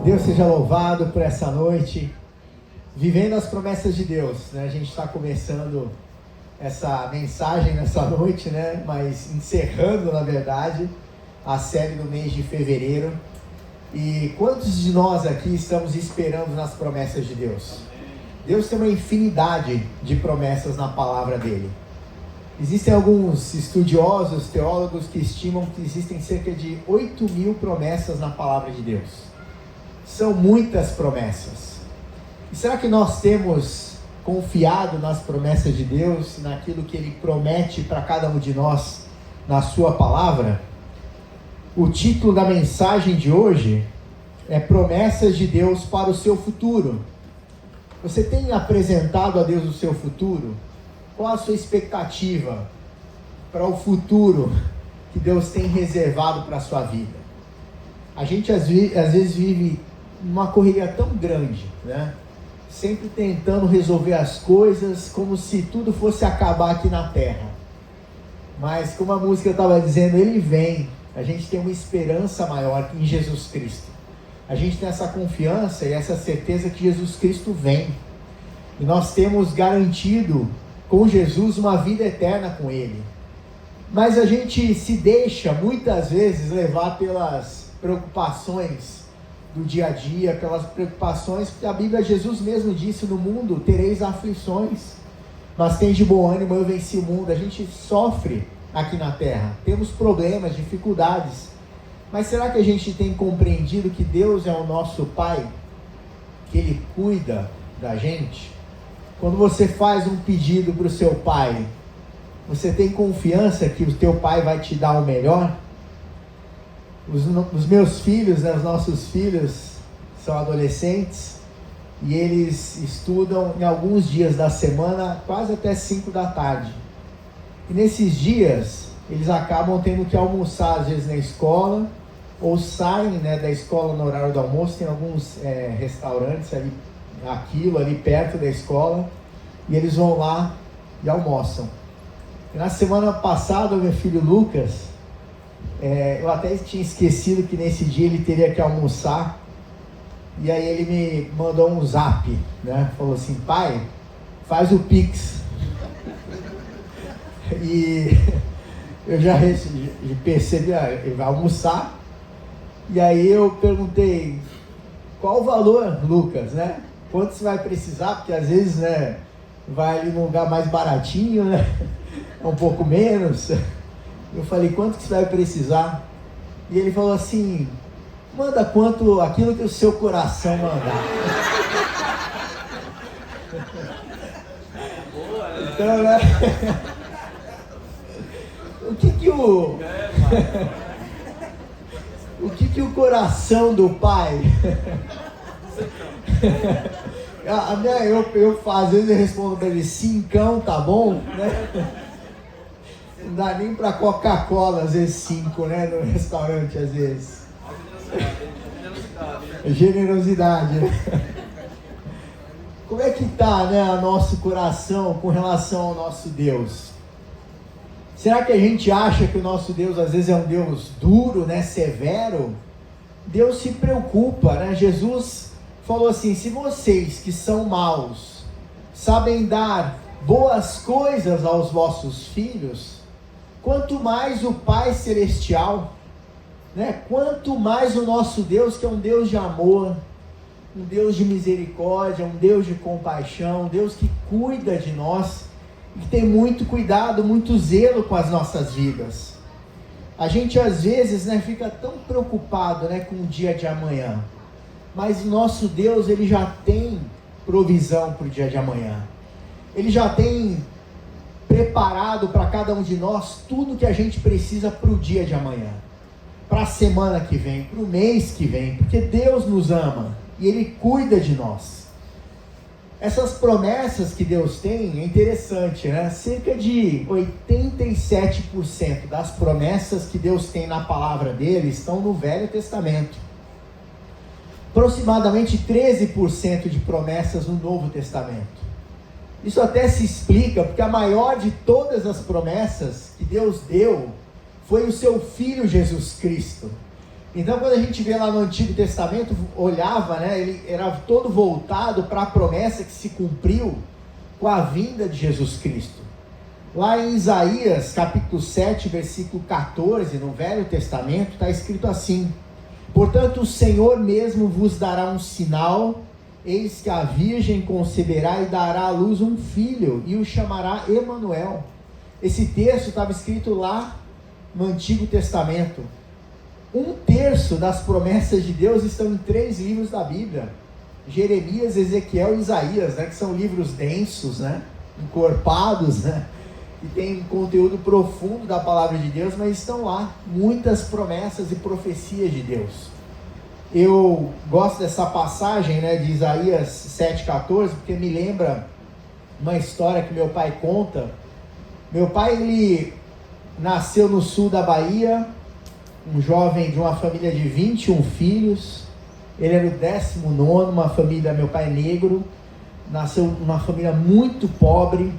Deus seja louvado por essa noite, vivendo as promessas de Deus, né? A gente está começando essa mensagem nessa noite, né? Mas encerrando, na verdade, a série do mês de fevereiro. E quantos de nós aqui estamos esperando nas promessas de Deus? Deus tem uma infinidade de promessas na palavra dele. Existem alguns estudiosos, teólogos que estimam que existem cerca de 8.000 promessas na palavra de Deus. São muitas promessas. E será que nós temos confiado nas promessas de Deus, naquilo que Ele promete para cada um de nós na sua palavra? O título da mensagem de hoje é Promessas de Deus para o seu futuro. Você tem apresentado a Deus o seu futuro? Qual a sua expectativa para o futuro que Deus tem reservado para a sua vida? A gente às vezes vive uma correria tão grande, né? Sempre tentando resolver as coisas como se tudo fosse acabar aqui na terra. Mas como a música estava dizendo, Ele vem. A gente tem uma esperança maior em Jesus Cristo. A gente tem essa confiança e essa certeza que Jesus Cristo vem. E nós temos garantido com Jesus uma vida eterna com Ele. Mas a gente se deixa muitas vezes levar pelas preocupações do dia a dia, pelas preocupações, porque a Bíblia, Jesus mesmo disse: no mundo tereis aflições, mas tem de bom ânimo, eu venci o mundo. A gente sofre aqui na terra, temos problemas, dificuldades, mas será que a gente tem compreendido que Deus é o nosso Pai, que Ele cuida da gente? Quando você faz um pedido para o seu pai, você tem confiança que o teu pai vai te dar o melhor? Os meus filhos, né, os nossos filhos são adolescentes e eles estudam em alguns dias da semana, quase até 5 da tarde. E nesses dias, eles acabam tendo que almoçar às vezes na escola, ou saem, né, da escola no horário do almoço. Tem alguns restaurantes ali perto da escola, e eles vão lá e almoçam. E na semana passada, o meu filho Lucas, eu até tinha esquecido que nesse dia ele teria que almoçar, e aí ele me mandou um zap, né? Falou assim: pai, faz o Pix. E eu já percebi, ele vai almoçar, e aí eu perguntei: qual o valor, Lucas, né? Quanto você vai precisar? Porque às vezes, né, vai ali num lugar mais baratinho, né? É um pouco menos. Eu falei: quanto que você vai precisar? E ele falou assim: manda aquilo que o seu coração mandar. Então, né? O que o coração do pai... eu às vezes eu respondo para ele: cincão, tá bom, né? Não dá nem para Coca-Cola, às vezes 5, né? No restaurante, às vezes. Generosidade. Como é que tá, né, o nosso coração com relação ao nosso Deus? Será que a gente acha que o nosso Deus às vezes é um Deus duro, né, severo? Deus se preocupa, né? Jesus falou assim: se vocês que são maus sabem dar boas coisas aos vossos filhos, quanto mais o Pai Celestial, né? Quanto mais o nosso Deus, que é um Deus de amor, um Deus de misericórdia, um Deus de compaixão, um Deus que cuida de nós, e que tem muito cuidado, muito zelo com as nossas vidas. A gente às vezes, né, fica tão preocupado, né, com o dia de amanhã, mas o nosso Deus, Ele já tem provisão para o dia de amanhã. Ele já tem preparado para cada um de nós tudo que a gente precisa para o dia de amanhã, para a semana que vem, para o mês que vem, porque Deus nos ama e Ele cuida de nós. Essas promessas que Deus tem, é interessante, né? Cerca de 87% das promessas que Deus tem na palavra dele estão no Velho Testamento. Aproximadamente 13% de promessas no Novo Testamento. Isso até se explica porque a maior de todas as promessas que Deus deu foi o seu Filho Jesus Cristo. Então, quando a gente vê lá no Antigo Testamento, olhava, né, ele era todo voltado para a promessa que se cumpriu com a vinda de Jesus Cristo. Lá em Isaías, capítulo 7, versículo 14, no Velho Testamento, está escrito assim: portanto, o Senhor mesmo vos dará um sinal, eis que a virgem conceberá e dará à luz um filho, e o chamará Emanuel. Esse texto estava escrito lá no Antigo Testamento. 1/3 das promessas de Deus estão em 3 livros da Bíblia: Jeremias, Ezequiel e Isaías, né, que são livros densos, né, encorpados, né, que tem conteúdo profundo da palavra de Deus, mas estão lá muitas promessas e profecias de Deus. Eu gosto dessa passagem, né, de Isaías 7,14, porque me lembra uma história que meu pai conta. Meu pai, ele nasceu no sul da Bahia, um jovem de uma família de 21 filhos, ele era o 19º, uma família, meu pai é negro, nasceu numa família muito pobre,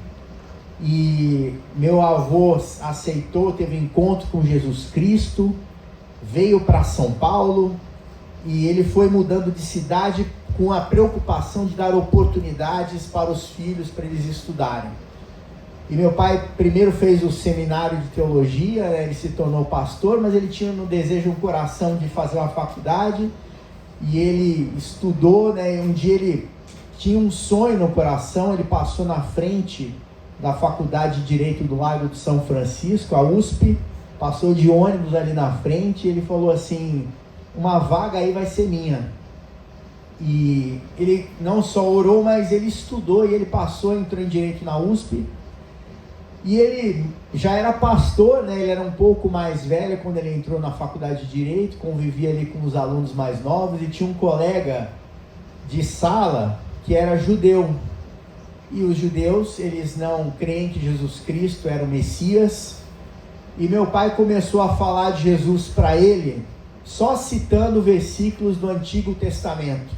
e meu avô aceitou, teve encontro com Jesus Cristo, veio para São Paulo, e ele foi mudando de cidade com a preocupação de dar oportunidades para os filhos, para eles estudarem. E meu pai primeiro fez o seminário de teologia, né, ele se tornou pastor, mas ele tinha no desejo, um coração de fazer uma faculdade, e ele estudou, né, e um dia ele tinha um sonho no coração, ele passou na frente da Faculdade de Direito do Largo de São Francisco, a USP, passou de ônibus ali na frente, e ele falou assim: uma vaga aí vai ser minha. E ele não só orou, mas ele estudou, e ele passou, entrou em Direito na USP, e ele já era pastor, né? Ele era um pouco mais velho quando ele entrou na faculdade de Direito, convivia ali com os alunos mais novos, e tinha um colega de sala que era judeu, e os judeus, eles não creem que Jesus Cristo era o Messias, e meu pai começou a falar de Jesus para ele, só citando versículos do Antigo Testamento,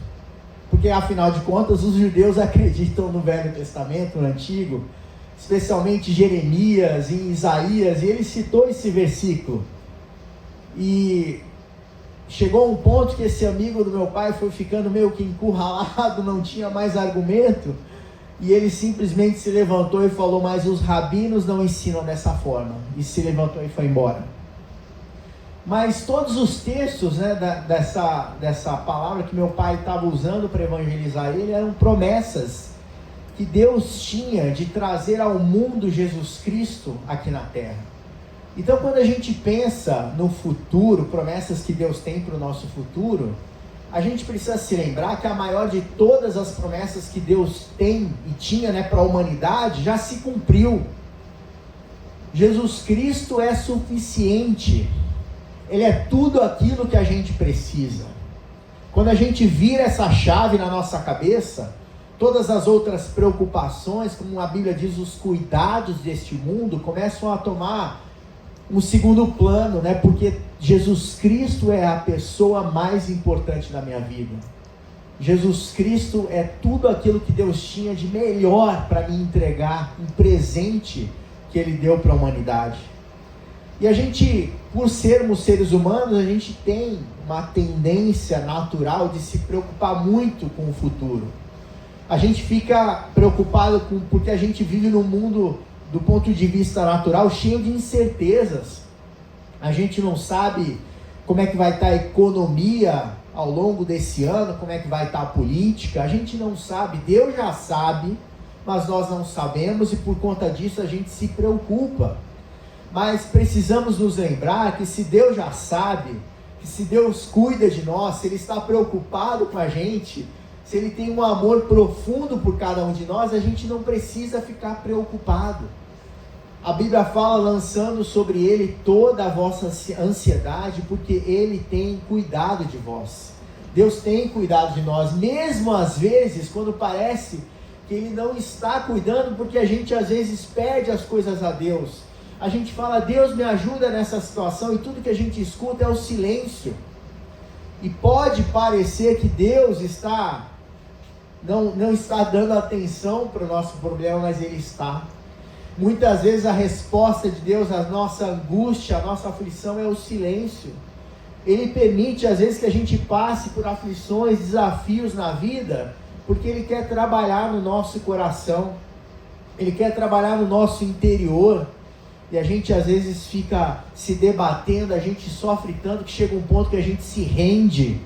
porque afinal de contas os judeus acreditam no Velho Testamento, no Antigo, especialmente Jeremias e Isaías, e ele citou esse versículo, e chegou um ponto que esse amigo do meu pai foi ficando meio que encurralado, não tinha mais argumento, e ele simplesmente se levantou e falou: mas os rabinos não ensinam dessa forma, e se levantou e foi embora. Mas todos os textos, né, dessa palavra que meu pai estava usando para evangelizar ele, eram promessas que Deus tinha de trazer ao mundo Jesus Cristo aqui na terra. Então, quando a gente pensa no futuro, promessas que Deus tem para o nosso futuro, a gente precisa se lembrar que a maior de todas as promessas que Deus tem e tinha, né, para a humanidade já se cumpriu. Jesus Cristo é suficiente. Ele é tudo aquilo que a gente precisa. Quando a gente vira essa chave na nossa cabeça, todas as outras preocupações, como a Bíblia diz, os cuidados deste mundo, começam a tomar um segundo plano, né? Porque Jesus Cristo é a pessoa mais importante da minha vida. Jesus Cristo é tudo aquilo que Deus tinha de melhor para me entregar, um presente que Ele deu para a humanidade. E a gente, por sermos seres humanos, a gente tem uma tendência natural de se preocupar muito com o futuro. A gente fica preocupado porque a gente vive num mundo, do ponto de vista natural, cheio de incertezas. A gente não sabe como é que vai estar a economia ao longo desse ano, como é que vai estar a política, a gente não sabe, Deus já sabe, mas nós não sabemos, e por conta disso a gente se preocupa. Mas precisamos nos lembrar que se Deus já sabe, que se Deus cuida de nós, se Ele está preocupado com a gente, se Ele tem um amor profundo por cada um de nós, a gente não precisa ficar preocupado. A Bíblia fala: lançando sobre Ele toda a vossa ansiedade, porque Ele tem cuidado de vós. Deus tem cuidado de nós, mesmo às vezes, quando parece que Ele não está cuidando, porque a gente às vezes pede as coisas a Deus. A gente fala: Deus, me ajuda nessa situação, e tudo que a gente escuta é o silêncio. E pode parecer que Deus não está dando atenção para o nosso problema, mas Ele está. Muitas vezes a resposta de Deus à nossa angústia, à nossa aflição é o silêncio. Ele permite às vezes que a gente passe por aflições, desafios na vida, porque Ele quer trabalhar no nosso coração, Ele quer trabalhar no nosso interior, e a gente às vezes fica se debatendo, a gente sofre tanto que chega um ponto que a gente se rende,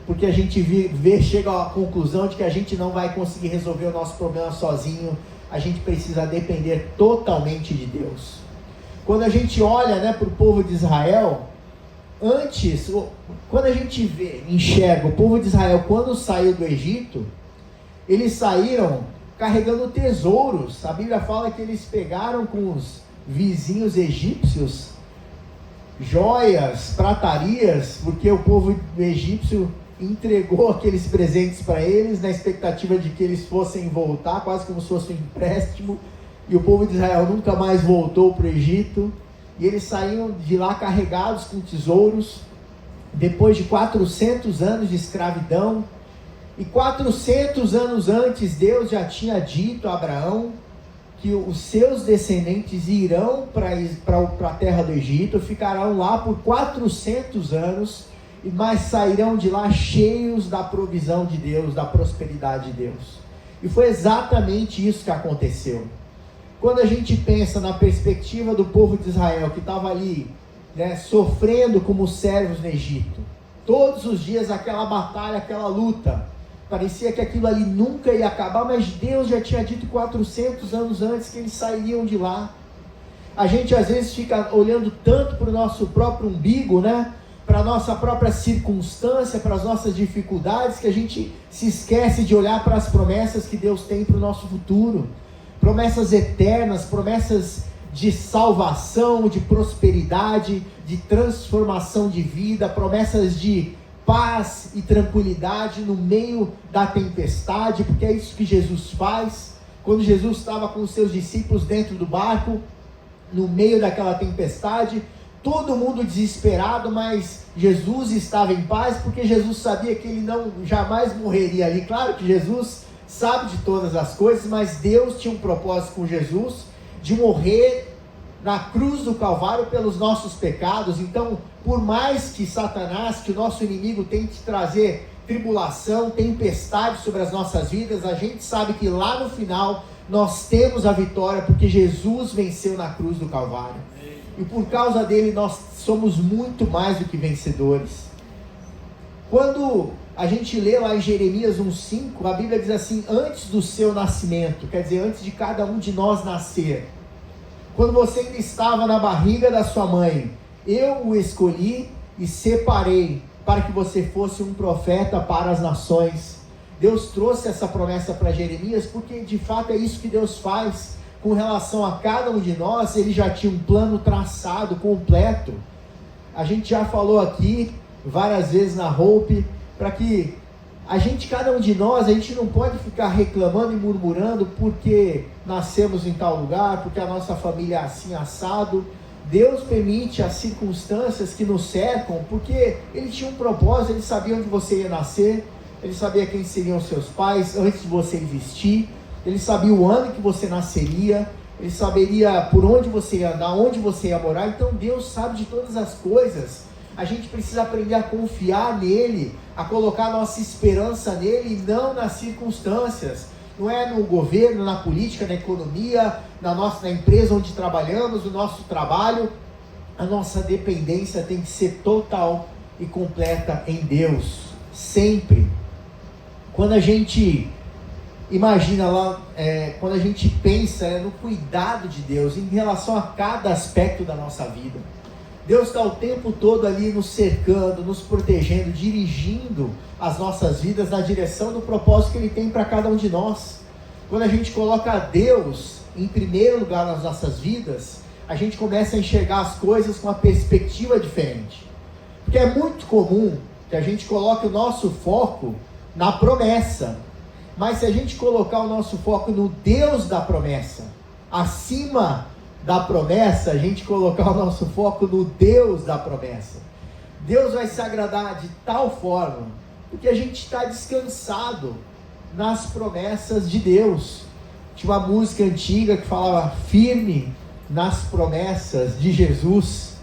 porque a gente chega à conclusão de que a gente não vai conseguir resolver o nosso problema sozinho, a gente precisa depender totalmente de Deus. Quando a gente olha, para o povo de Israel, quando a gente enxerga o povo de Israel quando saiu do Egito, eles saíram carregando tesouros. A Bíblia fala que eles pegaram com os vizinhos egípcios joias, pratarias, porque o povo egípcio entregou aqueles presentes para eles na expectativa de que eles fossem voltar, quase como se fosse um empréstimo, e o povo de Israel nunca mais voltou para o Egito, e eles saíram de lá carregados com tesouros, depois de 400 anos de escravidão. E 400 anos antes, Deus já tinha dito a Abraão que os seus descendentes irão para a terra do Egito, ficarão lá por 400 anos, mas sairão de lá cheios da provisão de Deus, da prosperidade de Deus. E foi exatamente isso que aconteceu. Quando a gente pensa na perspectiva do povo de Israel, que estava ali, sofrendo como servos no Egito, todos os dias aquela batalha, aquela luta, parecia que aquilo ali nunca ia acabar, mas Deus já tinha dito 400 anos antes que eles sairiam de lá. A gente às vezes fica olhando tanto para o nosso próprio umbigo, para a nossa própria circunstância, para as nossas dificuldades, que a gente se esquece de olhar para as promessas que Deus tem para o nosso futuro. Promessas eternas, promessas de salvação, de prosperidade, de transformação de vida, promessas de paz e tranquilidade no meio da tempestade, porque é isso que Jesus faz. Quando Jesus estava com os seus discípulos dentro do barco, no meio daquela tempestade, todo mundo desesperado, mas Jesus estava em paz, porque Jesus sabia que ele jamais morreria ali. Claro que Jesus sabe de todas as coisas, mas Deus tinha um propósito com Jesus, de morrer na cruz do Calvário pelos nossos pecados. Então, por mais que Satanás, que o nosso inimigo, tente trazer tribulação, tempestade sobre as nossas vidas, a gente sabe que lá no final nós temos a vitória, porque Jesus venceu na cruz do Calvário, e por causa dele nós somos muito mais do que vencedores. Quando a gente lê lá em Jeremias 1,5, a Bíblia diz assim: antes do seu nascimento, quer dizer, antes de cada um de nós nascer, quando você ainda estava na barriga da sua mãe, eu o escolhi e separei para que você fosse um profeta para as nações. Deus trouxe essa promessa para Jeremias, porque de fato é isso que Deus faz com relação a cada um de nós. Ele já tinha um plano traçado, completo. A gente já falou aqui várias vezes na Hope, para que cada um de nós, a gente não pode ficar reclamando e murmurando porque nascemos em tal lugar, porque a nossa família é assim, assado. Deus permite as circunstâncias que nos cercam, porque Ele tinha um propósito. Ele sabia onde você ia nascer, Ele sabia quem seriam seus pais antes de você existir, Ele sabia o ano que você nasceria, Ele saberia por onde você ia andar, onde você ia morar. Então Deus sabe de todas as coisas. A gente precisa aprender a confiar nele, a colocar nossa esperança nele e não nas circunstâncias. Não é no governo, na política, na economia, na empresa onde trabalhamos, no nosso trabalho. A nossa dependência tem que ser total e completa em Deus, sempre. Quando a gente imagina lá, quando a gente pensa no cuidado de Deus em relação a cada aspecto da nossa vida, Deus está o tempo todo ali nos cercando, nos protegendo, dirigindo as nossas vidas na direção do propósito que Ele tem para cada um de nós. Quando a gente coloca Deus em primeiro lugar nas nossas vidas, a gente começa a enxergar as coisas com uma perspectiva diferente. Porque é muito comum que a gente coloque o nosso foco na promessa, mas se a gente colocar o nosso foco no Deus da promessa, acima da promessa, a gente colocar o nosso foco no Deus da promessa, Deus vai se agradar de tal forma, porque a gente está descansado nas promessas de Deus. Tinha uma música antiga que falava: firme nas promessas de Jesus.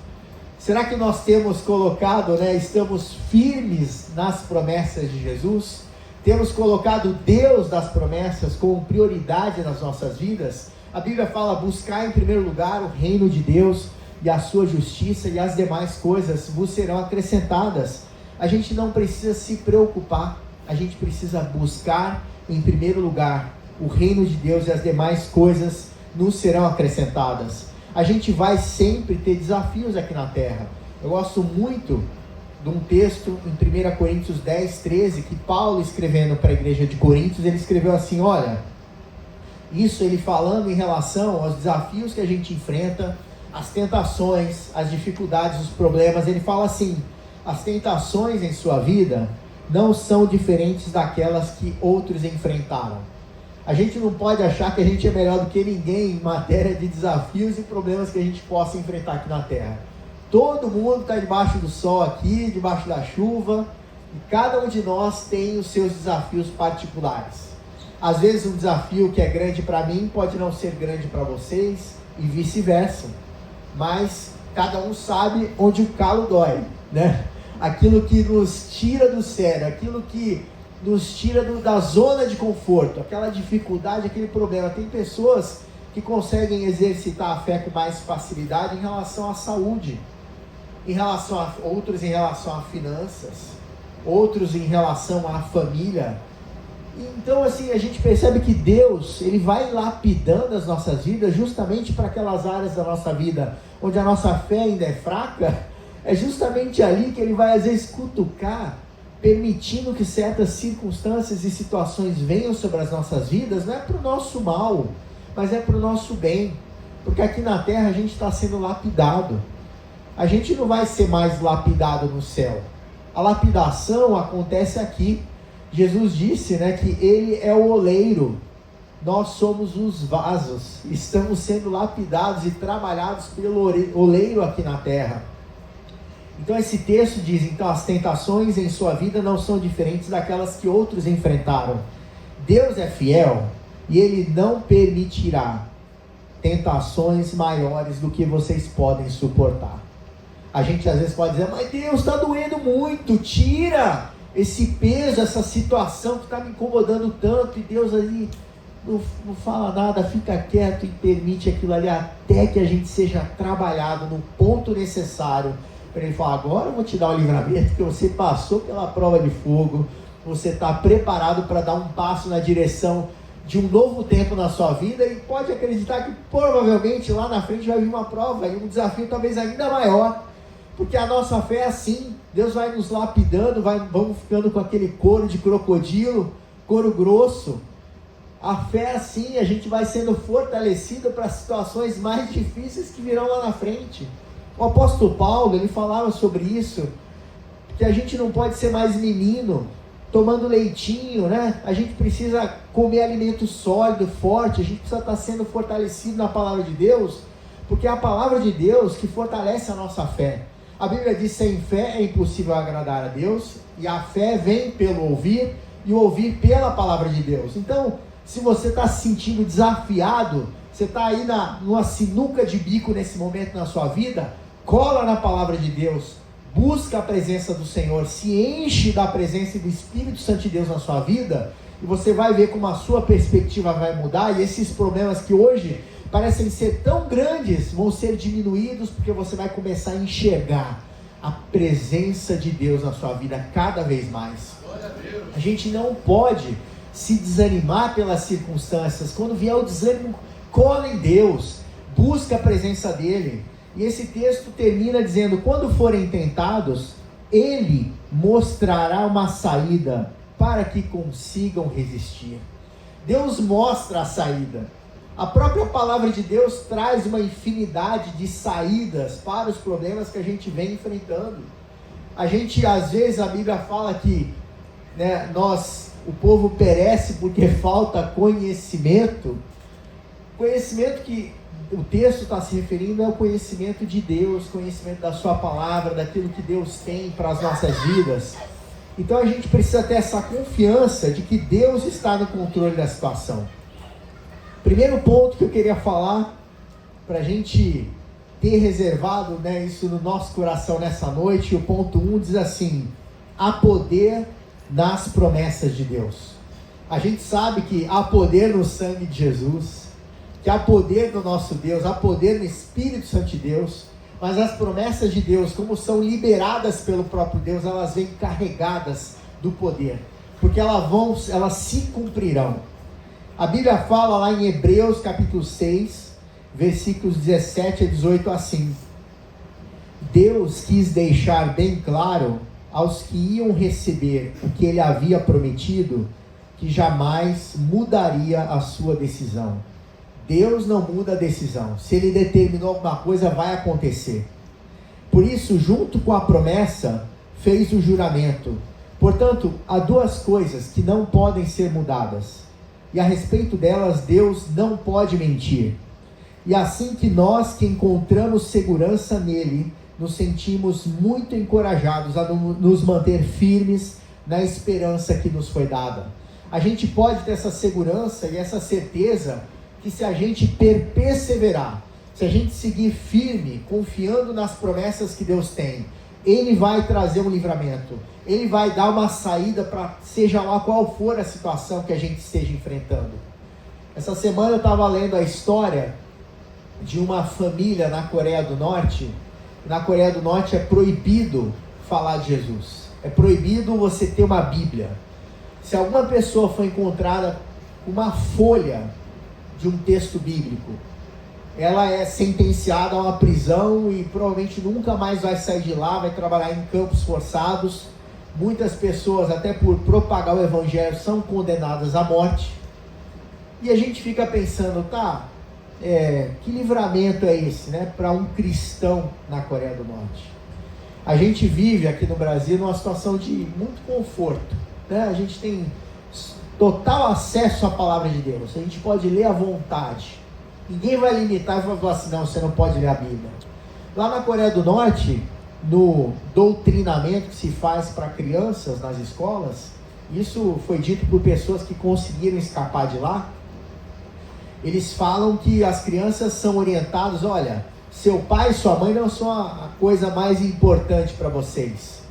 Será que nós temos colocado, estamos firmes nas promessas de Jesus? Temos colocado Deus das promessas como prioridade nas nossas vidas? A Bíblia fala: buscar em primeiro lugar o reino de Deus e a sua justiça, e as demais coisas vos serão acrescentadas. A gente não precisa se preocupar, a gente precisa buscar em primeiro lugar o reino de Deus, e as demais coisas nos serão acrescentadas. A gente vai sempre ter desafios aqui na terra. Eu gosto muito de um texto em 1 Coríntios 10, 13, que Paulo, escrevendo para a igreja de Coríntios, ele escreveu assim: olha, isso ele falando em relação aos desafios que a gente enfrenta, as tentações, as dificuldades, os problemas. Ele fala assim: as tentações em sua vida não são diferentes daquelas que outros enfrentaram. A gente não pode achar que a gente é melhor do que ninguém em matéria de desafios e problemas que a gente possa enfrentar aqui na terra. Todo mundo está debaixo do sol aqui, debaixo da chuva, e cada um de nós tem os seus desafios particulares. Às vezes um desafio que é grande para mim pode não ser grande para vocês, e vice-versa. Mas cada um sabe onde o calo dói, né? Aquilo que nos tira do sério, aquilo que nos tira da zona de conforto, aquela dificuldade, aquele problema. Tem pessoas que conseguem exercitar a fé com mais facilidade em relação à saúde, outros em relação a finanças, outros em relação à família. Então, assim, a gente percebe que Deus, ele vai lapidando as nossas vidas justamente para aquelas áreas da nossa vida onde a nossa fé ainda é fraca. É justamente ali que ele vai, às vezes, cutucar, permitindo que certas circunstâncias e situações venham sobre as nossas vidas. Não é para o nosso mal, mas é para o nosso bem. Porque aqui na terra a gente está sendo lapidado. A gente não vai ser mais lapidado no céu. A lapidação acontece aqui. Jesus disse, que ele é o oleiro, nós somos os vasos, estamos sendo lapidados e trabalhados pelo oleiro aqui na terra. Então esse texto diz: então as tentações em sua vida não são diferentes daquelas que outros enfrentaram. Deus é fiel e ele não permitirá tentações maiores do que vocês podem suportar. A gente às vezes pode dizer: mas Deus, está doendo muito, tira esse peso, essa situação que está me incomodando tanto. E Deus ali não fala nada, fica quieto e permite aquilo ali até que a gente seja trabalhado no ponto necessário para ele falar: agora eu vou te dar o livramento, que você passou pela prova de fogo, você está preparado para dar um passo na direção de um novo tempo na sua vida. E pode acreditar que provavelmente lá na frente vai vir uma prova e um desafio talvez ainda maior, porque a nossa fé é assim. Deus vai nos lapidando, vamos ficando com aquele couro de crocodilo, couro grosso. A fé é assim, a gente vai sendo fortalecido para situações mais difíceis que virão lá na frente. O apóstolo Paulo, ele falava sobre isso, que a gente não pode ser mais menino, tomando leitinho, A gente precisa comer alimento sólido, forte, a gente precisa estar sendo fortalecido na palavra de Deus, porque é a palavra de Deus que fortalece a nossa fé. A Bíblia diz: sem fé é impossível agradar a Deus, e a fé vem pelo ouvir, e o ouvir pela palavra de Deus. Então, se você está se sentindo desafiado, você está aí numa sinuca de bico nesse momento na sua vida, cola na palavra de Deus, busca a presença do Senhor, se enche da presença e do Espírito Santo de Deus na sua vida, e você vai ver como a sua perspectiva vai mudar, e esses problemas que hoje parecem ser tão grandes vão ser diminuídos, porque você vai começar a enxergar a presença de Deus na sua vida cada vez mais. A gente não pode se desanimar pelas circunstâncias. Quando vier o desânimo, cola em Deus, busca a presença dele. E esse texto termina dizendo: quando forem tentados, ele mostrará uma saída para que consigam resistir. Deus mostra a saída. A própria palavra de Deus traz uma infinidade de saídas para os problemas que a gente vem enfrentando. A gente, às vezes, a Bíblia fala que o povo perece porque falta conhecimento. Conhecimento que o texto está se referindo é o conhecimento de Deus, conhecimento da sua palavra, daquilo que Deus tem para as nossas vidas. Então a gente precisa ter essa confiança de que Deus está no controle da situação. Primeiro ponto que eu queria falar, para a gente ter reservado, né, isso no nosso coração nessa noite. O ponto 1 diz assim: há poder nas promessas de Deus. A gente sabe que há poder no sangue de Jesus, que há poder no nosso Deus, há poder no Espírito Santo de Deus, mas as promessas de Deus, como são liberadas pelo próprio Deus, elas vêm carregadas do poder, porque elas se cumprirão. A Bíblia fala lá em Hebreus capítulo 6, versículos 17 a 18 assim: Deus quis deixar bem claro aos que iam receber o que ele havia prometido, que jamais mudaria a sua decisão. Deus não muda a decisão. Se ele determinou alguma coisa, vai acontecer. Por isso, junto com a promessa, fez o juramento. Portanto, há duas coisas que não podem ser mudadas, e a respeito delas Deus não pode mentir. E assim que nós que encontramos segurança nele, nos sentimos muito encorajados a nos manter firmes na esperança que nos foi dada. A gente pode ter essa segurança e essa certeza que se a gente perseverar, se a gente seguir firme, confiando nas promessas que Deus tem, Ele vai trazer um livramento, Ele vai dar uma saída para seja lá qual for a situação que a gente esteja enfrentando. Essa semana eu estava lendo a história de uma família na Coreia do Norte. Na Coreia do Norte é proibido falar de Jesus, é proibido você ter uma Bíblia. Se alguma pessoa foi encontrada com uma folha de um texto bíblico, ela é sentenciada a uma prisão e provavelmente nunca mais vai sair de lá, vai trabalhar em campos forçados. Muitas pessoas, até por propagar o evangelho, são condenadas à morte. E a gente fica pensando, que livramento é esse, né, para um cristão na Coreia do Norte? A gente vive aqui no Brasil numa situação de muito conforto, né? A gente tem total acesso à palavra de Deus, a gente pode ler à vontade, ninguém vai limitar e vai falar assim: não, você não pode ler a Bíblia. Lá na Coreia do Norte, no doutrinamento que se faz para crianças nas escolas, isso foi dito por pessoas que conseguiram escapar de lá. Eles falam que as crianças são orientadas: olha, seu pai e sua mãe não são a coisa mais importante para vocês.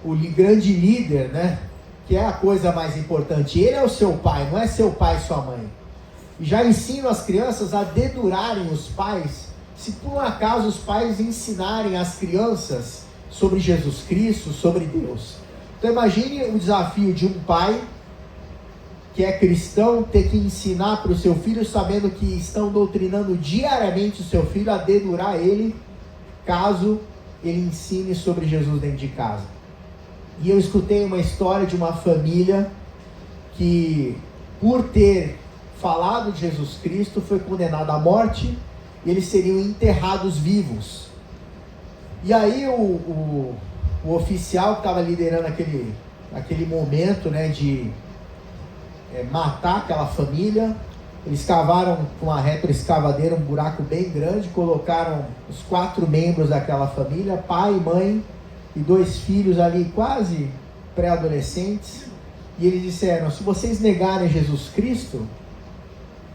O grande líder, né, que é a coisa mais importante, ele é o seu pai, não é seu pai e sua mãe. E já ensinam as crianças a dedurarem os pais, se por um acaso os pais ensinarem as crianças sobre Jesus Cristo, sobre Deus. Então imagine o desafio de um pai que é cristão ter que ensinar para o seu filho, sabendo que estão doutrinando diariamente o seu filho a dedurar ele, caso ele ensine sobre Jesus dentro de casa. E eu escutei uma história de uma família que, por ter falado de Jesus Cristo, foi condenada à morte, e eles seriam enterrados vivos. E aí o oficial que estava liderando aquele momento, né, de matar aquela família, eles cavaram com uma retroescavadeira um buraco bem grande, colocaram os 4 membros daquela família, pai, mãe e 2 filhos ali quase pré-adolescentes, e eles disseram: se vocês negarem Jesus Cristo,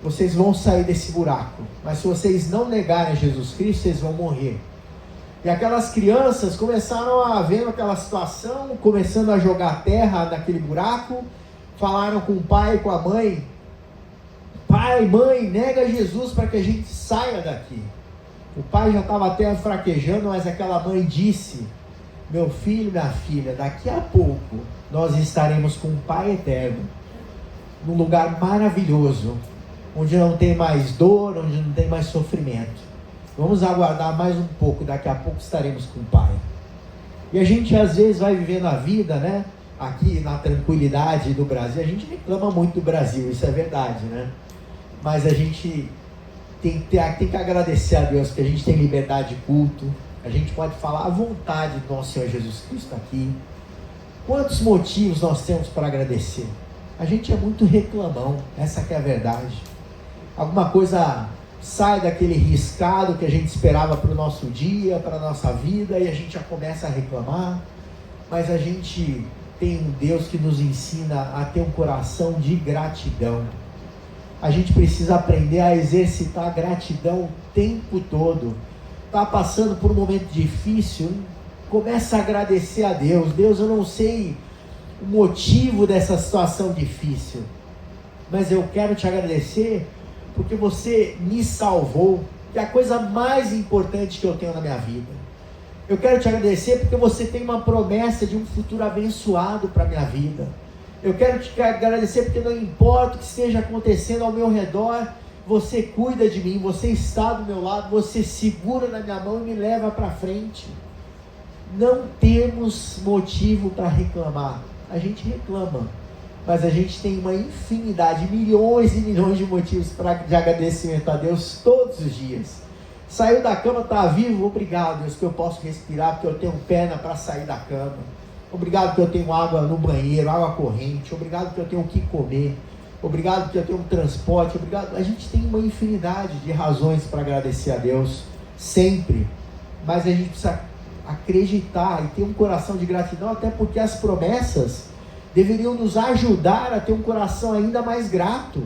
vocês vão sair desse buraco, mas se vocês não negarem Jesus Cristo, vocês vão morrer. E aquelas crianças começaram a ver aquela situação, começando a jogar terra naquele buraco, falaram com o pai e com a mãe: pai, mãe, nega Jesus para que a gente saia daqui. O pai já estava até fraquejando, mas aquela mãe disse: meu filho, minha filha, daqui a pouco nós estaremos com o Pai Eterno, num lugar maravilhoso, onde não tem mais dor, onde não tem mais sofrimento. Vamos aguardar mais um pouco, daqui a pouco estaremos com o Pai. E a gente às vezes vai vivendo a vida, né? Aqui na tranquilidade do Brasil, a gente reclama muito do Brasil, isso é verdade, né? Mas a gente tem que agradecer a Deus que a gente tem liberdade de culto, a gente pode falar à vontade do nosso Senhor Jesus Cristo aqui. Quantos motivos nós temos para agradecer? A gente é muito reclamão, essa que é a verdade. Alguma coisa sai daquele riscado que a gente esperava para o nosso dia, para a nossa vida, e a gente já começa a reclamar. Mas a gente tem um Deus que nos ensina a ter um coração de gratidão. A gente precisa aprender a exercitar a gratidão o tempo todo. está passando por um momento difícil, começa a agradecer a Deus. Deus, eu não sei o motivo dessa situação difícil, mas eu quero te agradecer porque você me salvou, que é a coisa mais importante que eu tenho na minha vida. Eu quero te agradecer porque você tem uma promessa de um futuro abençoado para a minha vida. Eu quero te agradecer porque não importa o que esteja acontecendo ao meu redor, você cuida de mim, você está do meu lado, você segura na minha mão e me leva para frente. Não temos motivo para reclamar. A gente reclama, mas a gente tem uma infinidade, milhões e milhões de motivos de agradecimento a Deus todos os dias. Saiu da cama, está vivo, obrigado Deus que eu posso respirar, porque eu tenho perna para sair da cama. Obrigado que eu tenho água no banheiro, água corrente. Obrigado que eu tenho o que comer. Obrigado que eu tenho um transporte. Obrigado. A gente tem uma infinidade de razões para agradecer a Deus, sempre. Mas a gente precisa acreditar e ter um coração de gratidão, até porque as promessas deveriam nos ajudar a ter um coração ainda mais grato.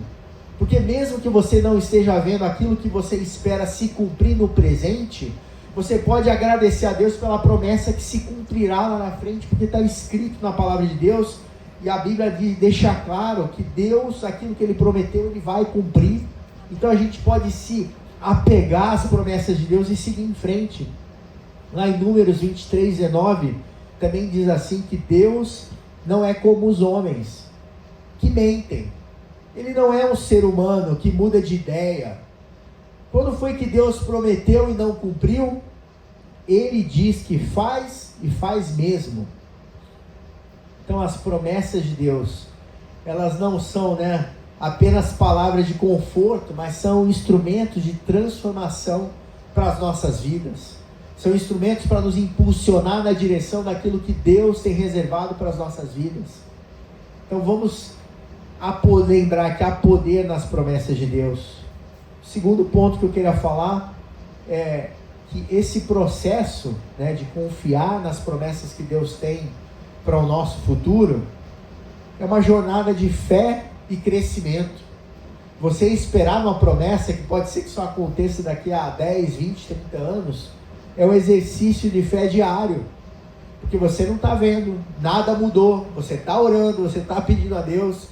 Porque mesmo que você não esteja vendo aquilo que você espera se cumprir no presente, você pode agradecer a Deus pela promessa que se cumprirá lá na frente, porque está escrito na palavra de Deus, e a Bíblia deixa claro que Deus, aquilo que Ele prometeu, Ele vai cumprir. Então a gente pode se apegar às promessas de Deus e seguir em frente. Lá em Números 23, 19, também diz assim, que Deus não é como os homens, que mentem. Ele não é um ser humano que muda de ideia. Quando foi que Deus prometeu e não cumpriu? Ele diz que faz e faz mesmo. Então as promessas de Deus, elas não são, apenas palavras de conforto, mas são instrumentos de transformação para as nossas vidas. São instrumentos para nos impulsionar na direção daquilo que Deus tem reservado para as nossas vidas. Então vamos lembrar que há poder nas promessas de Deus. O segundo ponto que eu queria falar é que esse processo, de confiar nas promessas que Deus tem para o nosso futuro, é uma jornada de fé e crescimento. Você esperar uma promessa que pode ser que só aconteça daqui a 10, 20, 30 anos, é um exercício de fé diário, porque você não está vendo, nada mudou, você está orando, você está pedindo a Deus,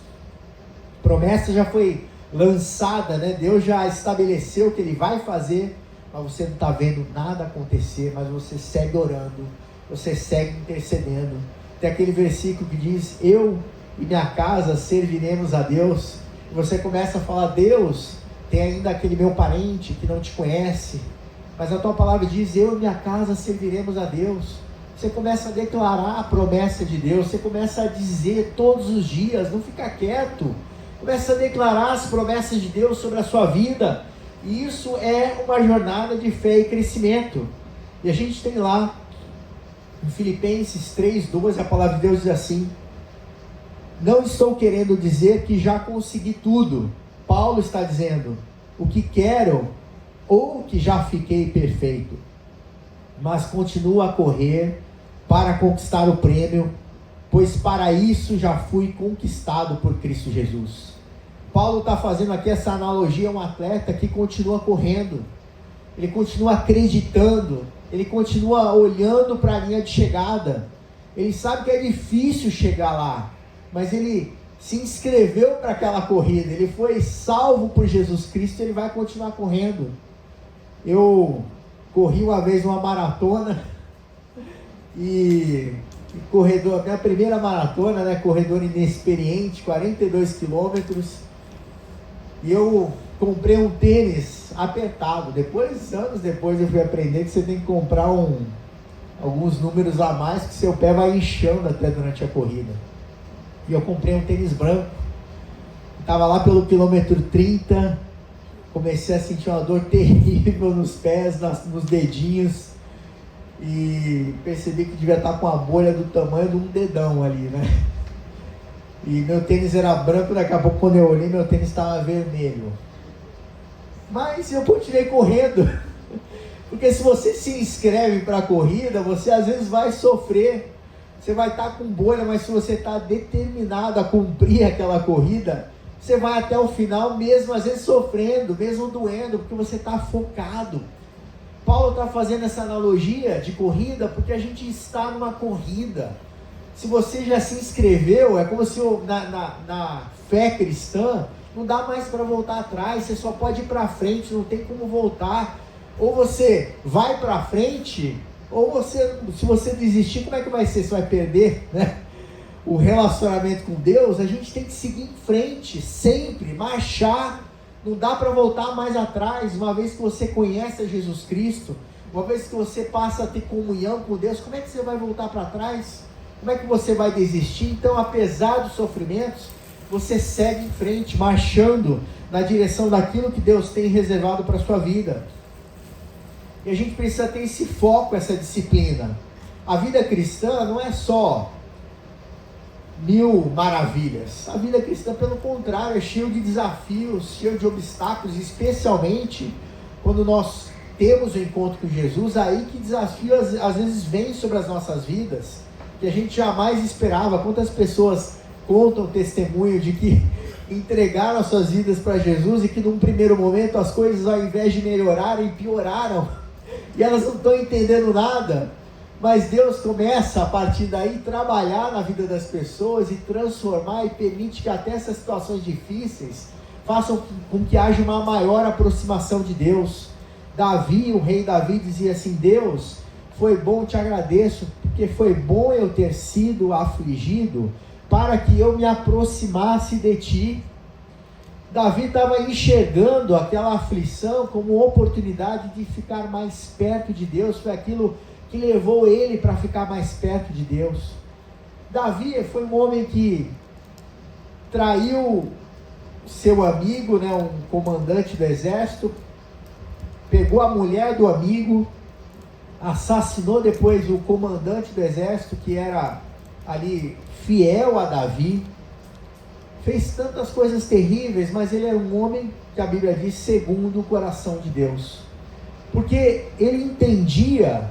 a promessa já foi lançada, Deus já estabeleceu o que Ele vai fazer, mas você não está vendo nada acontecer, mas você segue orando, você segue intercedendo. Tem aquele versículo que diz, eu e minha casa serviremos a Deus, e você começa a falar, Deus, tem ainda aquele meu parente que não te conhece, mas a tua palavra diz, eu e minha casa serviremos a Deus. Você começa a declarar a promessa de Deus, você começa a dizer todos os dias, não fica quieto, começa a declarar as promessas de Deus sobre a sua vida, e isso é uma jornada de fé e crescimento. E a gente tem lá, em Filipenses 3:12, a palavra de Deus diz assim, não estou querendo dizer que já consegui tudo, Paulo está dizendo, o que quero, ou que já fiquei perfeito, mas continuo a correr para conquistar o prêmio, pois para isso já fui conquistado por Cristo Jesus. Paulo está fazendo aqui essa analogia a um atleta que continua correndo, ele continua acreditando, ele continua olhando para a linha de chegada, ele sabe que é difícil chegar lá, mas ele se inscreveu para aquela corrida, ele foi salvo por Jesus Cristo, ele vai continuar correndo. Eu corri uma vez uma maratona, e corredor, minha primeira maratona, corredor inexperiente, 42 quilômetros, e eu comprei um tênis apertado. Anos depois eu fui aprender que você tem que comprar alguns números a mais, que seu pé vai inchando até durante a corrida. E eu comprei um tênis branco, estava lá pelo quilômetro 30, comecei a sentir uma dor terrível nos pés, nos dedinhos, e percebi que devia estar com a bolha do tamanho de um dedão ali, E meu tênis era branco, daqui a pouco quando eu olhei, meu tênis estava vermelho. Mas eu continuei correndo, porque se você se inscreve para a corrida, você às vezes vai sofrer, você vai estar com bolha, mas se você está determinado a cumprir aquela corrida, você vai até o final, mesmo às vezes sofrendo, mesmo doendo, porque você está focado. Paulo está fazendo essa analogia de corrida porque a gente está numa corrida. Se você já se inscreveu, é como se na fé cristã não dá mais para voltar atrás, você só pode ir para frente, não tem como voltar. Ou você vai para frente, ou você, se você desistir, como é que vai ser? Você vai perder, né? O relacionamento com Deus. A gente tem que seguir em frente, sempre, marchar. Não dá para voltar mais atrás. Uma vez que você conhece a Jesus Cristo, uma vez que você passa a ter comunhão com Deus, como é que você vai voltar para trás? Como é que você vai desistir? Então, apesar dos sofrimentos, você segue em frente, marchando na direção daquilo que Deus tem reservado para a sua vida. E a gente precisa ter esse foco, essa disciplina. A vida cristã não é só 1000 maravilhas. A vida cristã, pelo contrário, é cheio de desafios, cheio de obstáculos, especialmente quando nós temos o encontro com Jesus. Aí que desafios às vezes vêm sobre as nossas vidas, que a gente jamais esperava. Quantas pessoas contam testemunho de que entregaram as suas vidas para Jesus e que num primeiro momento as coisas, ao invés de melhorarem, pioraram, e elas não estão entendendo nada. Mas Deus começa a partir daí trabalhar na vida das pessoas e transformar, e permite que até essas situações difíceis façam com que haja uma maior aproximação de Deus. Davi, o rei Davi, dizia assim: Deus, foi bom, te agradeço, porque foi bom eu ter sido afligido, para que eu me aproximasse de ti. Davi estava enxergando aquela aflição como oportunidade de ficar mais perto de Deus. Foi aquilo que levou ele para ficar mais perto de Deus. Davi foi um homem que traiu seu amigo, né, um comandante do exército, pegou a mulher do amigo, assassinou depois o comandante do exército, que era ali fiel a Davi, fez tantas coisas terríveis, mas ele era um homem, que a Bíblia diz, segundo o coração de Deus, porque ele entendia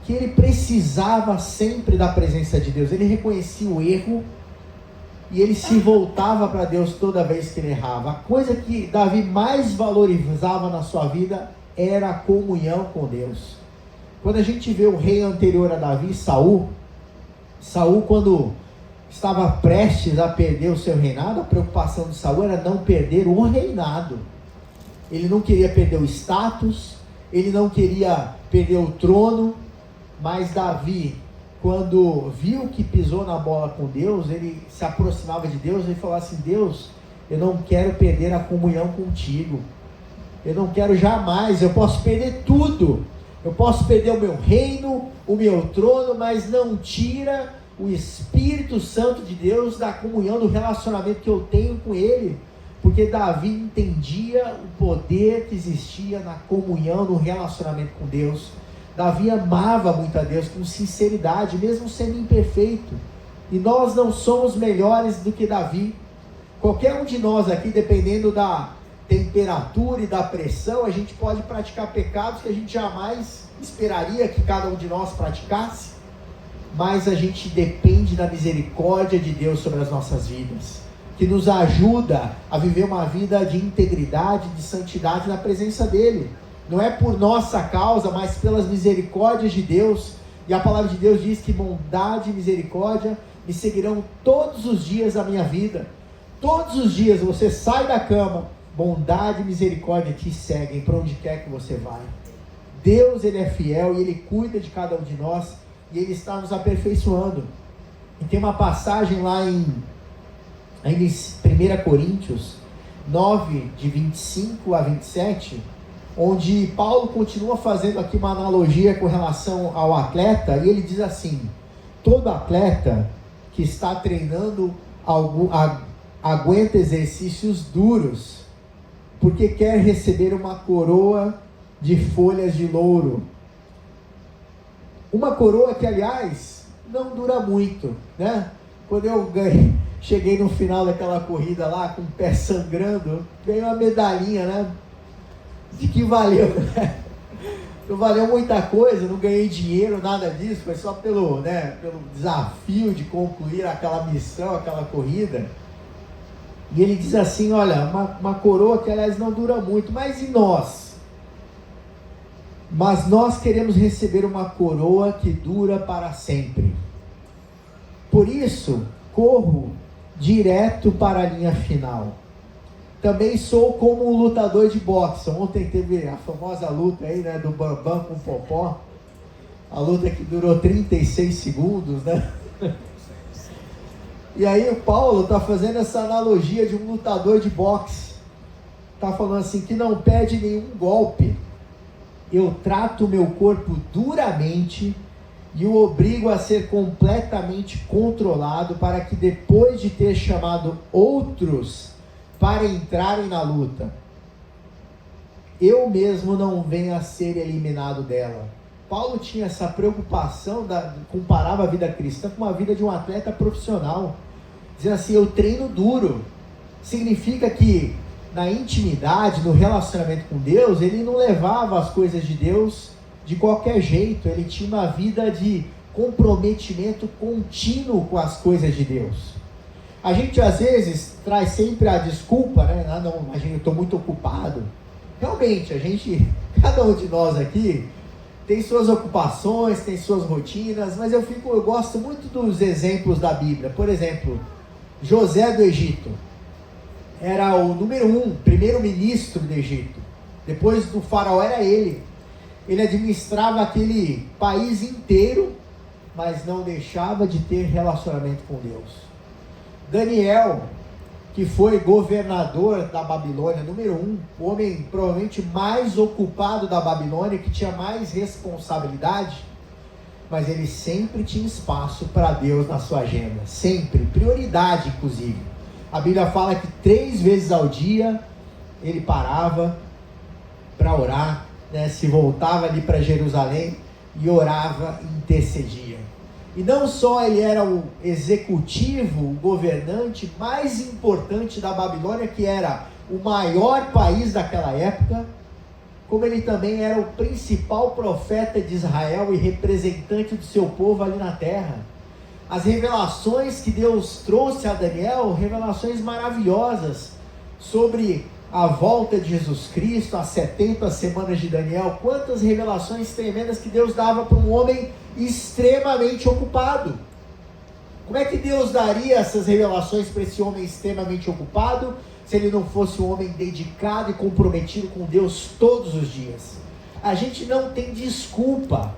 que ele precisava sempre da presença de Deus. Ele reconhecia o erro e ele se voltava para Deus toda vez que ele errava. A coisa que Davi mais valorizava na sua vida era a comunhão com Deus. Quando a gente vê o rei anterior a Davi, Saul, quando estava prestes a perder o seu reinado, a preocupação de Saul era não perder o reinado. Ele não queria perder o status, ele não queria perder o trono. Mas Davi, quando viu que pisou na bola com Deus, ele se aproximava de Deus e falou assim: Deus, eu não quero perder a comunhão contigo, eu não quero jamais, eu posso perder tudo, eu posso perder o meu reino, o meu trono, mas não tira o Espírito Santo de Deus da comunhão, do relacionamento que eu tenho com Ele. Porque Davi entendia o poder que existia na comunhão, no relacionamento com Deus. Davi amava muito a Deus com sinceridade, mesmo sendo imperfeito. E nós não somos melhores do que Davi. Qualquer um de nós aqui, dependendo da temperatura e da pressão, a gente pode praticar pecados que a gente jamais esperaria que cada um de nós praticasse. Mas a gente depende da misericórdia de Deus sobre as nossas vidas, que nos ajuda a viver uma vida de integridade, de santidade na presença dEle. Não é por nossa causa, mas pelas misericórdias de Deus. E a palavra de Deus diz que bondade e misericórdia me seguirão todos os dias da minha vida. Todos os dias você sai da cama, bondade e misericórdia te seguem para onde quer que você vai. Deus, Ele é fiel e Ele cuida de cada um de nós, e Ele está nos aperfeiçoando. E tem uma passagem lá em 1 Coríntios 9, de 25 a 27, onde Paulo continua fazendo aqui uma analogia com relação ao atleta, e ele diz assim: todo atleta que está treinando aguenta exercícios duros, porque quer receber uma coroa de folhas de louro. Uma coroa que, aliás, não dura muito, né? Quando eu cheguei no final daquela corrida lá, com o pé sangrando, ganhei uma medalhinha, né? De que valeu, né? Não valeu muita coisa, não ganhei dinheiro, nada disso, foi só pelo desafio de concluir aquela missão, aquela corrida. E ele diz assim: olha, uma coroa que aliás não dura muito, mas e nós? mas nós queremos receber uma coroa que dura para sempre. Por isso, corro direto para a linha final. Também sou como um lutador de boxe. Ontem teve a famosa luta aí, né, do Bambam com o Popó. A luta que durou 36 segundos, né? E aí o Paulo está fazendo essa analogia de um lutador de boxe. Está falando assim, que não perde nenhum golpe. Eu trato o meu corpo duramente e o obrigo a ser completamente controlado para que depois de ter chamado outros para entrarem na luta, eu mesmo não venha a ser eliminado dela. Paulo tinha essa preocupação, comparava a vida cristã com a vida de um atleta profissional, dizendo assim, eu treino duro. Significa que na intimidade, no relacionamento com Deus, ele não levava as coisas de Deus de qualquer jeito, ele tinha uma vida de comprometimento contínuo com as coisas de Deus. A gente às vezes traz sempre a desculpa, né? Ah, não, imagina, eu estou muito ocupado. Realmente, cada um de nós aqui tem suas ocupações, tem suas rotinas, mas eu gosto muito dos exemplos da Bíblia. Por exemplo, José do Egito era o número 1, primeiro-ministro do Egito. Depois do faraó era ele. Ele administrava aquele país inteiro, mas não deixava de ter relacionamento com Deus. Daniel, que foi governador da Babilônia, número 1, o homem provavelmente mais ocupado da Babilônia, que tinha mais responsabilidade, mas ele sempre tinha espaço para Deus na sua agenda, sempre, prioridade inclusive. A Bíblia fala que 3 vezes ao dia ele parava para orar, né? Se voltava ali para Jerusalém e orava e intercedia. E não só ele era o executivo, o governante mais importante da Babilônia, que era o maior país daquela época, como ele também era o principal profeta de Israel e representante do seu povo ali na terra. As revelações que Deus trouxe a Daniel, revelações maravilhosas sobre a volta de Jesus Cristo, as 70 semanas de Daniel, quantas revelações tremendas que Deus dava para um homem extremamente ocupado. Como é que Deus daria essas revelações para esse homem extremamente ocupado, se ele não fosse um homem dedicado e comprometido com Deus todos os dias? A gente não tem desculpa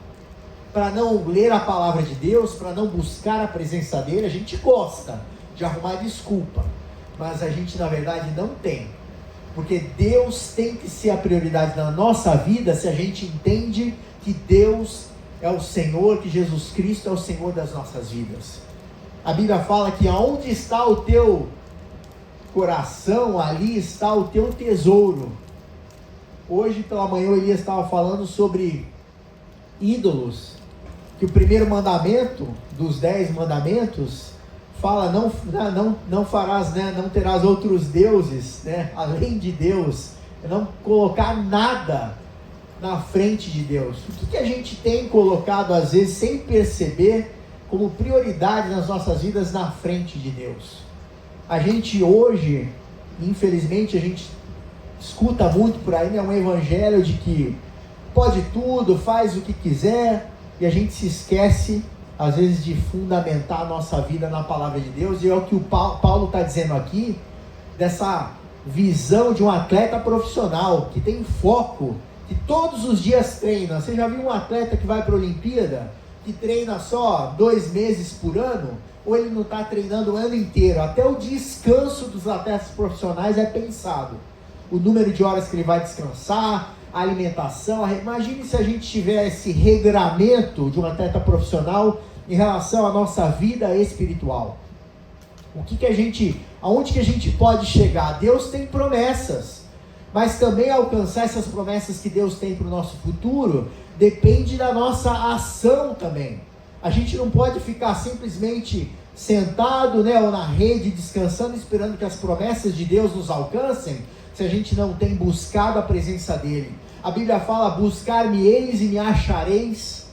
para não ler a palavra de Deus, para não buscar a presença dele. A gente gosta de arrumar desculpa, mas a gente na verdade não tem. Porque Deus tem que ser a prioridade na nossa vida se a gente entende que Deus é o Senhor, que Jesus Cristo é o Senhor das nossas vidas. A Bíblia fala que aonde está o teu coração, ali está o teu tesouro. Hoje pela manhã o Elias estava falando sobre ídolos, que o primeiro mandamento dos 10 mandamentos fala, não farás, né, não terás outros deuses, né, além de Deus, não colocar nada na frente de Deus. O que a gente tem colocado às vezes sem perceber como prioridade nas nossas vidas na frente de Deus? A gente hoje, infelizmente, a gente escuta muito por aí, né, um evangelho de que pode tudo, faz o que quiser, e a gente se esquece às vezes de fundamentar a nossa vida na palavra de Deus. E é o que o Paulo está dizendo aqui, dessa visão de um atleta profissional, que tem foco, que todos os dias treina. Você já viu um atleta que vai para a Olimpíada, que treina só 2 meses por ano? Ou ele não está treinando o ano inteiro? Até o descanso dos atletas profissionais é pensado. O número de horas que ele vai descansar, a alimentação. Imagine se a gente tiver esse regramento de um atleta profissional em relação à nossa vida espiritual. Aonde que a gente pode chegar? Deus tem promessas, mas também alcançar essas promessas que Deus tem para o nosso futuro depende da nossa ação também. A gente não pode ficar simplesmente sentado, né, ou na rede descansando, esperando que as promessas de Deus nos alcancem, se a gente não tem buscado a presença dele. A Bíblia fala, buscar-me-eis e me achareis,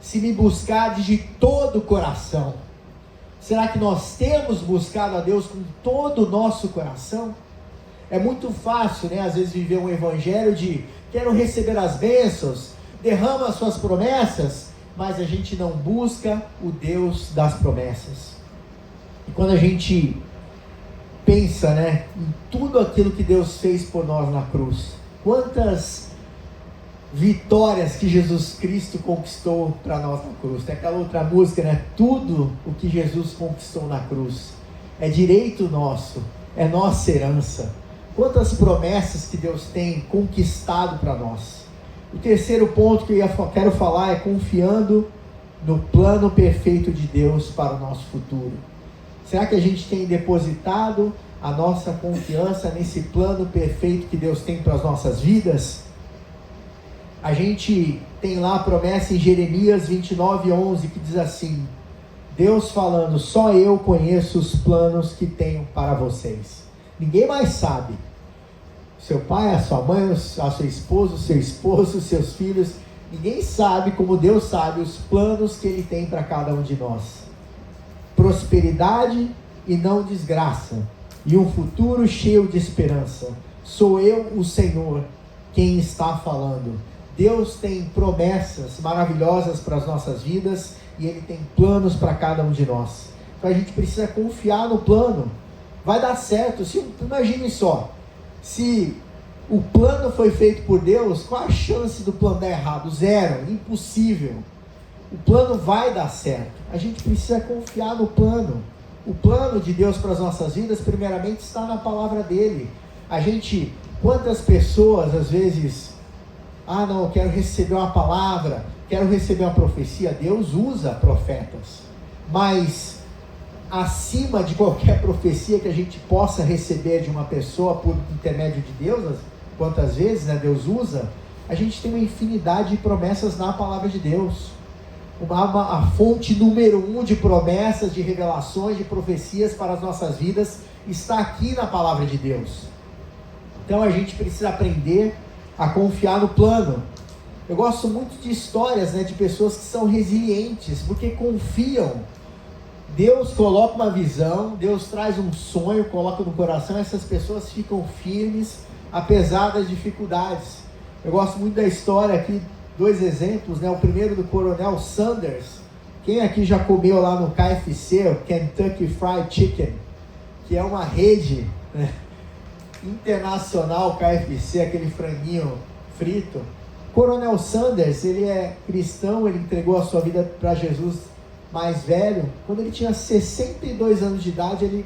se me buscardes de todo o coração. Será que nós temos buscado a Deus com todo o nosso coração? É muito fácil, né, às vezes viver um evangelho de quero receber as bênçãos, derrama as suas promessas, mas a gente não busca o Deus das promessas. E quando a gente pensa, né, em tudo aquilo que Deus fez por nós na cruz, quantas vitórias que Jesus Cristo conquistou para nós na cruz. Tem aquela outra música, né? Tudo o que Jesus conquistou na cruz é direito nosso, é nossa herança. Quantas promessas que Deus tem conquistado para nós. O terceiro ponto que eu quero falar é confiando no plano perfeito de Deus para o nosso futuro. Será que a gente tem depositado a nossa confiança nesse plano perfeito que Deus tem para as nossas vidas? A gente tem lá a promessa em Jeremias 29:11 que diz assim: Deus falando, só eu conheço os planos que tenho para vocês. Ninguém mais sabe. Seu pai, a sua mãe, a sua esposa, o seu esposo, os seus filhos, ninguém sabe como Deus sabe os planos que Ele tem para cada um de nós. Prosperidade e não desgraça, e um futuro cheio de esperança. Sou eu, o Senhor, quem está falando. Deus tem promessas maravilhosas para as nossas vidas e Ele tem planos para cada um de nós. Então a gente precisa confiar no plano. Vai dar certo. Imagine só, se o plano foi feito por Deus, qual a chance do plano dar errado? Zero, impossível. O plano vai dar certo. A gente precisa confiar no plano. O plano de Deus para as nossas vidas, primeiramente, está na palavra dele. Quantas pessoas às vezes, não, eu quero receber uma palavra, quero receber uma profecia. Deus usa profetas, mas acima de qualquer profecia que a gente possa receber de uma pessoa por intermédio de Deus, quantas vezes, né, Deus usa, a gente tem uma infinidade de promessas na palavra de Deus. A fonte número 1 de promessas, de revelações, de profecias para as nossas vidas está aqui na palavra de Deus. Então a gente precisa aprender a confiar no plano. Eu gosto muito de histórias, né, de pessoas que são resilientes, porque confiam. Deus coloca uma visão, Deus traz um sonho, coloca no coração, essas pessoas ficam firmes, apesar das dificuldades. Eu gosto muito da história aqui, 2 exemplos, né? O primeiro do Coronel Sanders. Quem aqui já comeu lá no KFC, o Kentucky Fried Chicken, que é uma rede, né, internacional, KFC, aquele franguinho frito. Coronel Sanders, ele é cristão, ele entregou a sua vida para Jesus mais velho. Quando ele tinha 62 anos de idade, ele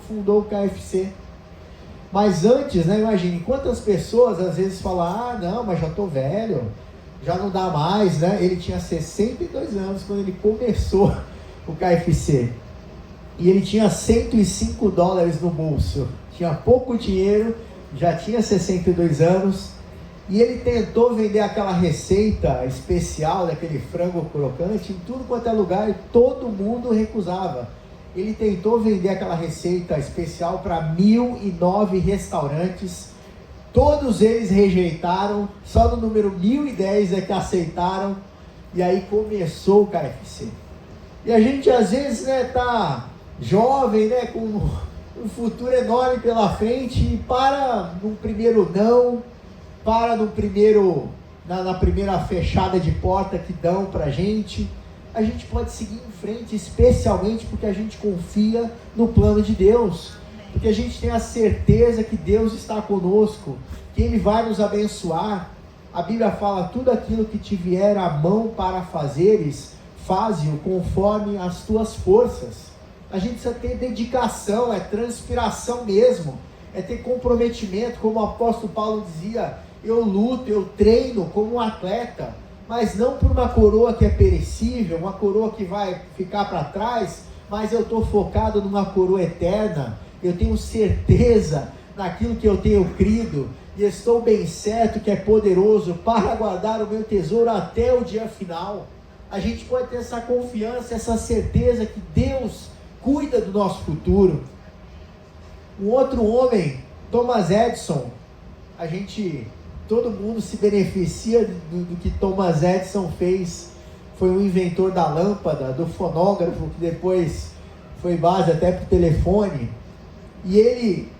fundou o KFC. Mas antes, né, imagine, quantas pessoas às vezes falam, não, mas já estou velho, já não dá mais, né? Ele tinha 62 anos quando ele começou o KFC. E ele tinha $105 no bolso. Tinha pouco dinheiro, já tinha 62 anos. E ele tentou vender aquela receita especial daquele frango crocante em tudo quanto é lugar e todo mundo recusava. Ele tentou vender aquela receita especial para 1.009 restaurantes. Todos eles rejeitaram, só no número 1010 é que aceitaram. E aí começou o KFC. E a gente às vezes, né, tá jovem, né, com um futuro enorme pela frente e para no primeiro não, na primeira fechada de porta que dão pra gente. A gente pode seguir em frente, especialmente porque a gente confia no plano de Deus, porque a gente tem a certeza que Deus está conosco, que Ele vai nos abençoar. A Bíblia fala, tudo aquilo que te vier à mão para fazeres, faze-o conforme as tuas forças. A gente precisa ter dedicação, é transpiração mesmo, é ter comprometimento, como o apóstolo Paulo dizia, eu luto, eu treino como um atleta, mas não por uma coroa que é perecível, uma coroa que vai ficar para trás, mas eu estou focado numa coroa eterna. Eu tenho certeza naquilo que eu tenho crido, e estou bem certo que é poderoso para guardar o meu tesouro até o dia final. A gente pode ter essa confiança, essa certeza que Deus cuida do nosso futuro. Um outro homem, Thomas Edison, todo mundo se beneficia do que Thomas Edison fez. Foi o inventor da lâmpada, do fonógrafo, que depois foi base até para o telefone. E ele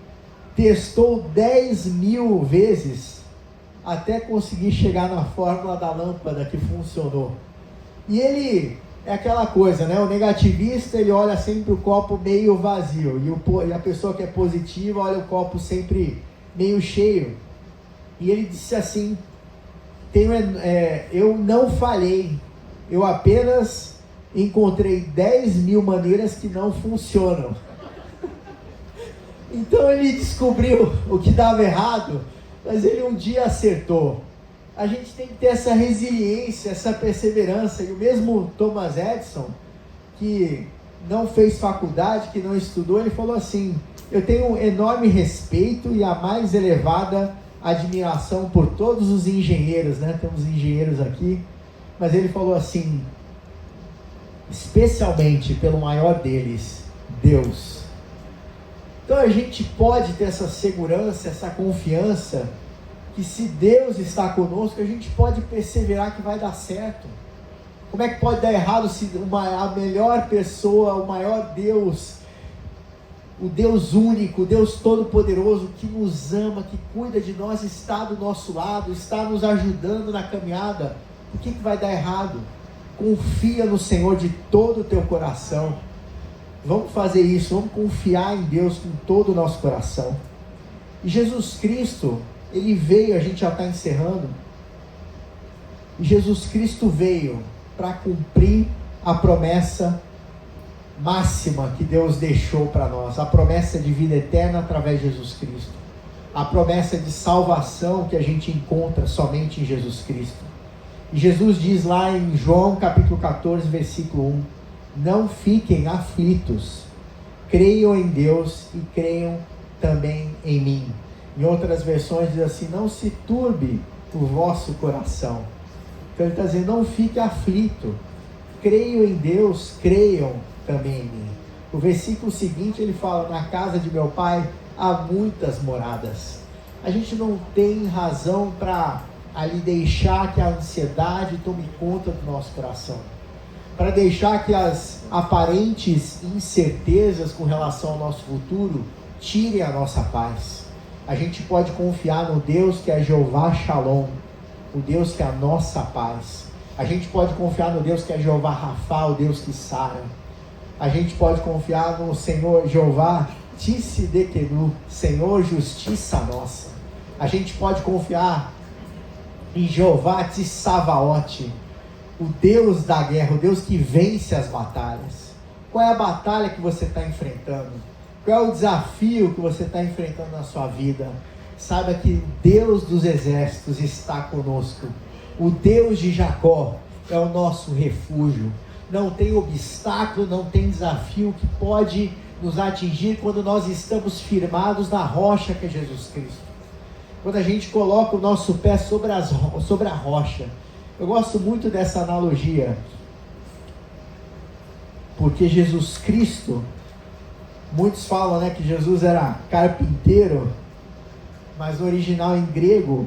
testou 10.000 vezes até conseguir chegar na fórmula da lâmpada que funcionou. E ele é aquela coisa, né? O negativista, ele olha sempre o copo meio vazio, e a pessoa que é positiva olha o copo sempre meio cheio. E ele disse assim: eu não falhei, eu apenas encontrei 10.000 maneiras que não funcionam. Então ele descobriu o que dava errado, mas ele um dia acertou. A gente tem que ter essa resiliência, essa perseverança. E o mesmo Thomas Edison, que não fez faculdade, que não estudou, ele falou assim: eu tenho um enorme respeito e a mais elevada admiração por todos os engenheiros, né? Temos engenheiros aqui, mas ele falou assim, especialmente pelo maior deles, Deus. Então a gente pode ter essa segurança, essa confiança, que se Deus está conosco, a gente pode perseverar que vai dar certo. Como é que pode dar errado se a melhor pessoa, o maior Deus, o Deus único, o Deus todo-poderoso, que nos ama, que cuida de nós, está do nosso lado, está nos ajudando na caminhada? Por que vai dar errado? Confia no Senhor de todo o teu coração. Vamos fazer isso, vamos confiar em Deus com todo o nosso coração. E Jesus Cristo, Ele veio, a gente já está encerrando, e Jesus Cristo veio para cumprir a promessa máxima que Deus deixou para nós, a promessa de vida eterna através de Jesus Cristo, a promessa de salvação que a gente encontra somente em Jesus Cristo. E Jesus diz lá em João capítulo 14, versículo 1, não fiquem aflitos, creiam em Deus e creiam também em mim. Em outras versões diz assim, não se turbe o vosso coração. Então ele está dizendo, não fique aflito, creiam em Deus, creiam também em mim. O versículo seguinte ele fala, na casa de meu pai há muitas moradas. A gente não tem razão para ali deixar que a ansiedade tome conta do nosso coração, para deixar que as aparentes incertezas com relação ao nosso futuro tirem a nossa paz. A gente pode confiar no Deus que é Jeová Shalom, o Deus que é a nossa paz. A gente pode confiar no Deus que é Jeová Rafa, o Deus que sara. A gente pode confiar no Senhor Jeová Tissidekenu, Senhor justiça nossa. A gente pode confiar em Jeová Tissavaote, o Deus da guerra, o Deus que vence as batalhas. Qual é a batalha que você está enfrentando? Qual é o desafio que você está enfrentando na sua vida? Saiba que o Deus dos exércitos está conosco. O Deus de Jacó é o nosso refúgio. Não tem obstáculo, não tem desafio que pode nos atingir quando nós estamos firmados na rocha que é Jesus Cristo. Quando a gente coloca o nosso pé sobre a rocha. Eu gosto muito dessa analogia, porque Jesus Cristo, muitos falam, né, que Jesus era carpinteiro, mas no original em grego,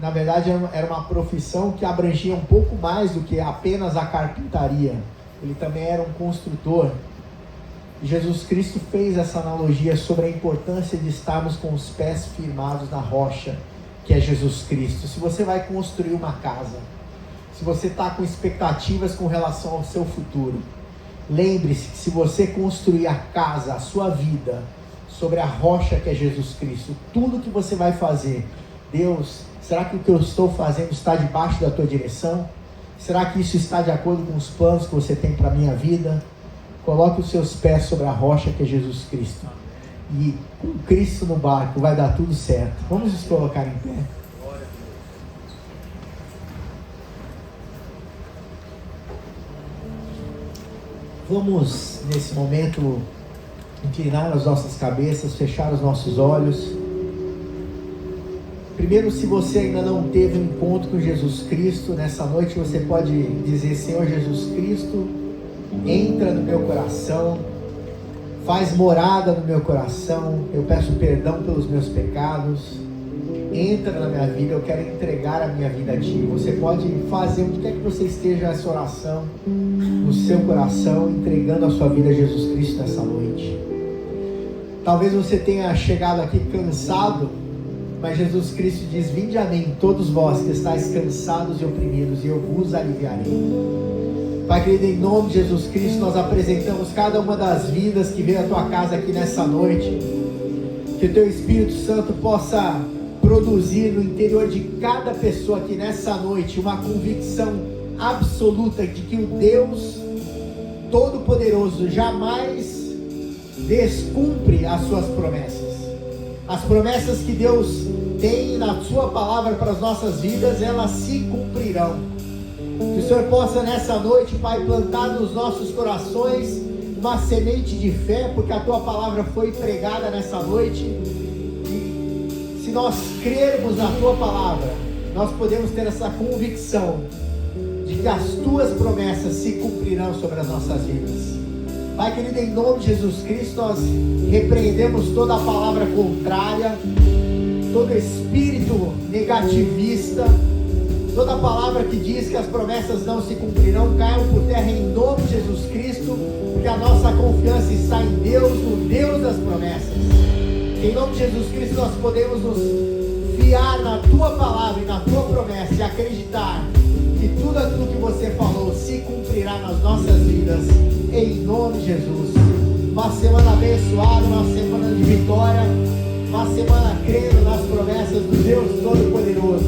na verdade era uma profissão que abrangia um pouco mais do que apenas a carpintaria. Ele também era um construtor. E Jesus Cristo fez essa analogia sobre a importância de estarmos com os pés firmados na rocha, que é Jesus Cristo. Se você vai construir uma casa, se você está com expectativas com relação ao seu futuro, lembre-se que se você construir a casa, a sua vida, sobre a rocha que é Jesus Cristo, tudo que você vai fazer, Deus, será que o que eu estou fazendo está debaixo da tua direção? Será que isso está de acordo com os planos que você tem para a minha vida? Coloque os seus pés sobre a rocha que é Jesus Cristo. E com Cristo no barco vai dar tudo certo. Vamos nos colocar em pé. Vamos, nesse momento, inclinar as nossas cabeças, fechar os nossos olhos. Primeiro, se você ainda não teve um encontro com Jesus Cristo, nessa noite você pode dizer, Senhor Jesus Cristo, entra no meu coração, faz morada no meu coração, eu peço perdão pelos meus pecados, entra na minha vida, eu quero entregar a minha vida a Ti. Você pode fazer onde quer que você esteja essa oração, no seu coração, entregando a sua vida a Jesus Cristo nessa noite. Talvez você tenha chegado aqui cansado, Mas Jesus Cristo diz: vinde a mim, todos vós que estáis cansados e oprimidos, e eu vos aliviarei. Pai querido, em nome de Jesus Cristo, nós apresentamos cada uma das vidas que veio à tua casa aqui nessa noite. Que o teu Espírito Santo possa produzir no interior de cada pessoa aqui nessa noite uma convicção absoluta de que o Deus Todo-Poderoso jamais descumpre as suas promessas. As promessas que Deus tem na sua palavra para as nossas vidas, elas se cumprirão. Que o Senhor possa nessa noite, Pai, plantar nos nossos corações uma semente de fé, porque a tua palavra foi pregada nessa noite. E se nós crermos na tua palavra, nós podemos ter essa convicção de que as tuas promessas se cumprirão sobre as nossas vidas. Pai querido, em nome de Jesus Cristo, nós repreendemos toda a palavra contrária, todo espírito negativista, toda palavra que diz que as promessas não se cumprirão, caiam por terra em nome de Jesus Cristo, porque a nossa confiança está em Deus, no Deus das promessas. Em nome de Jesus Cristo nós podemos nos fiar na tua palavra e na tua promessa e acreditar que tudo aquilo que você falou se cumprirá nas nossas vidas, em nome de Jesus. Uma semana abençoada, uma semana de vitória, uma semana crendo nas promessas do Deus Todo-Poderoso.